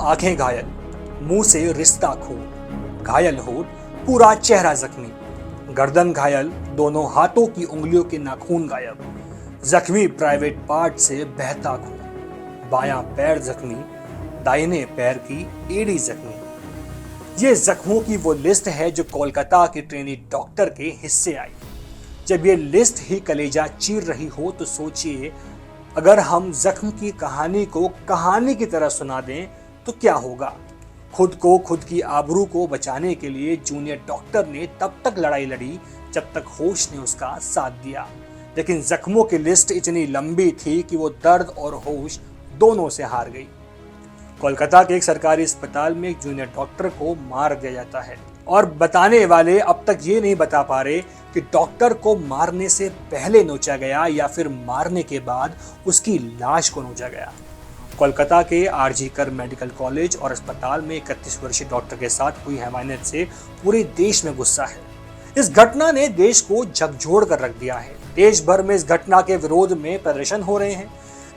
आंखें घायल, मुंह से रिश्ता खून, घायल होठ, पूरा चेहरा जख्मी, गर्दन घायल, दोनों हाथों की उंगलियों के नाखून गायब, जख्मी प्राइवेट पार्ट से बहता खून, बायां पैर जख्मी, दाहिने पैर की एड़ी जख्मी। ये जख्मों की वो लिस्ट है जो कोलकाता के ट्रेनी डॉक्टर के हिस्से आई। जब ये लिस्ट ही कलेजा चीर रही हो तो सोचिए, अगर हम जख्म की कहानी को कहानी की तरह सुना दें तो क्या होगा। खुद की आबरू को बचाने के लिए जूनियर डॉक्टर ने तब तक लड़ाई लड़ी जब तक होश ने उसका साथ दिया, लेकिन जख्मों की लिस्ट इतनी लंबी थी कि वो दर्द और होश दोनों से हार गई। कोलकाता के एक सरकारी अस्पताल में एक जूनियर डॉक्टर को मार दिया जाता है और बताने वाले अब तक ये नहीं बता पा रहे कि डॉक्टर को मारने से पहले नोचा गया या फिर मारने के बाद उसकी लाश को नोचा गया। कोलकाता के आरजी कर मेडिकल कॉलेज और अस्पताल में 31 वर्षीय डॉक्टर के साथ हुई हैवानियत से पूरे देश में गुस्सा है। इस घटना ने देश को झकझोर कर रख दिया है। देश भर में इस घटना के विरोध में प्रदर्शन हो रहे हैं।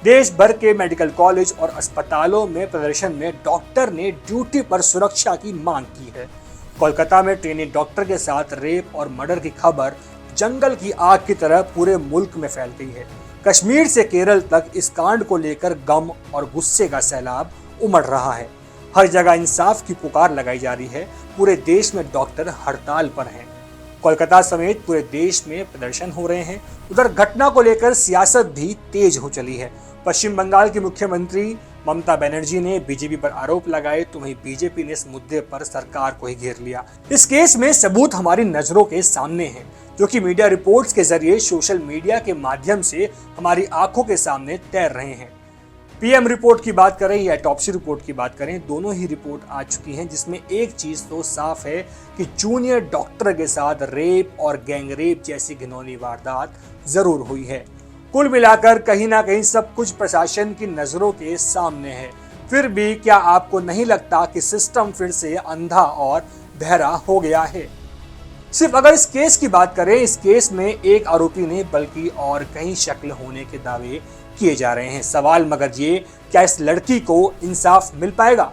देश भर के मेडिकल कॉलेज और अस्पतालों में प्रदर्शन में डॉक्टर ने ड्यूटी पर सुरक्षा की मांग की है। कोलकाता में ट्रेनी डॉक्टर के साथ रेप और मर्डर की खबर जंगल की आग की तरह पूरे मुल्क में फैल गई है। कश्मीर से केरल तक इस कांड को लेकर गम और गुस्से का सैलाब उमड़ रहा है। हर जगह इंसाफ की पुकार लगाई जा रही है। पूरे देश में डॉक्टर हड़ताल पर हैं। कोलकाता समेत पूरे देश में प्रदर्शन हो रहे हैं। उधर घटना को लेकर सियासत भी तेज हो चली है। पश्चिम बंगाल की मुख्यमंत्री ममता बनर्जी ने बीजेपी पर आरोप लगाए तो वहीं बीजेपी ने इस मुद्दे पर सरकार को ही घेर लिया। इस केस में सबूत हमारी नजरों के सामने हैं, जो कि मीडिया रिपोर्ट्स के जरिए सोशल मीडिया के माध्यम से हमारी आंखों के सामने तैर रहे हैं। पीएम रिपोर्ट की बात करें या ऑटोप्सी रिपोर्ट की बात करें, दोनों ही रिपोर्ट आ चुकी हैं, जिसमें एक चीज तो साफ है कि जूनियर डॉक्टर के साथ रेप और गैंगरेप जैसी घिनौनी वारदात जरूर हुई है। कुल मिलाकर कहीं ना कहीं सब कुछ प्रशासन की नजरों के सामने है। फिर भी क्या आपको नहीं लगता कि सिस्टम फिर से अंधा और बहरा हो गया है? सिर्फ अगर इस केस की बात करें, इस केस में एक आरोपी ने बल्कि और कई शक्ल होने के दावे किए जा रहे हैं। सवाल मगर ये, क्या इस लड़की को इंसाफ मिल पाएगा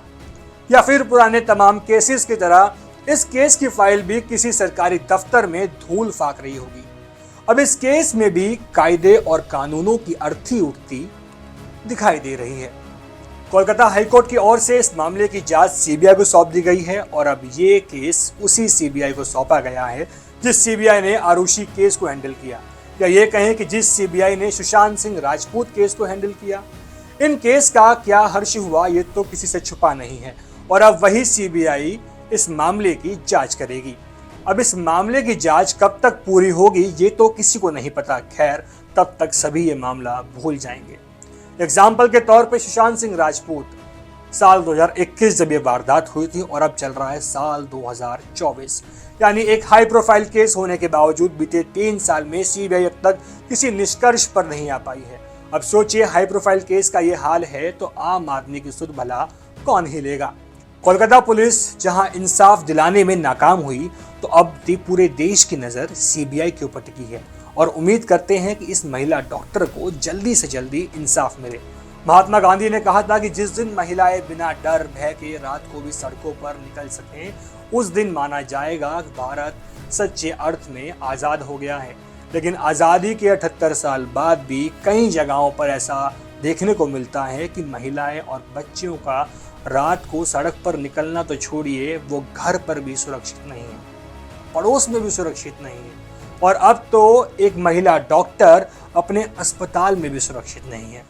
या फिर पुराने तमाम केसेस की तरह इस केस की फाइल भी किसी सरकारी दफ्तर में धूल फाक रही होगी। अब इस केस में भी कायदे और कानूनों की अर्थी उठती दिखाई दे रही है। कोलकाता हाईकोर्ट की ओर से इस मामले की जांच सीबीआई को सौंप दी गई है और अब ये केस उसी सीबीआई को सौंपा गया है जिस सीबीआई ने आरुषि केस को हैंडल किया, या ये कहें कि जिस सीबीआई ने सुशांत सिंह राजपूत केस को हैंडल किया। इन केस का क्या हर्ष हुआ ये तो किसी से छुपा नहीं है और अब वही सीबीआई इस मामले की जांच करेगी। अब इस मामले की जांच कब तक पूरी होगी ये तो किसी को नहीं पता। खैर, तब तक सभी ये मामला भूल जाएंगे। एग्जाम्पल के तौर पे सुशांत सिंह राजपूत, साल 2021 जब ये वारदात हुई थी और अब चल रहा है साल 2024, यानी एक हाई प्रोफाइल केस होने के बावजूद बीते 3 साल में सीबीआई अब तक किसी निष्कर्ष पर नहीं आ पाई है। अब सोचिए, हाई प्रोफाइल केस का ये हाल है तो आम आदमी की सुध भला कौन ही लेगा। कोलकाता पुलिस जहां इंसाफ दिलाने में नाकाम हुई तो अब पूरे देश की नजर सीबीआई के ऊपर टिकी है और उम्मीद करते हैं कि इस महिला डॉक्टर को जल्दी से जल्दी इंसाफ मिले। महात्मा गांधी ने कहा था कि जिस दिन महिलाएं बिना डर भय के रात को भी सड़कों पर निकल सकें, उस दिन माना जाएगा कि भारत सच्चे अर्थ में आज़ाद हो गया है। लेकिन आज़ादी के 78 साल बाद भी कई जगहों पर ऐसा देखने को मिलता है कि महिलाएं और बच्चियों का रात को सड़क पर निकलना तो छोड़िए, वो घर पर भी सुरक्षित नहीं है, पड़ोस में भी सुरक्षित नहीं है और अब तो एक महिला डॉक्टर अपने अस्पताल में भी सुरक्षित नहीं है।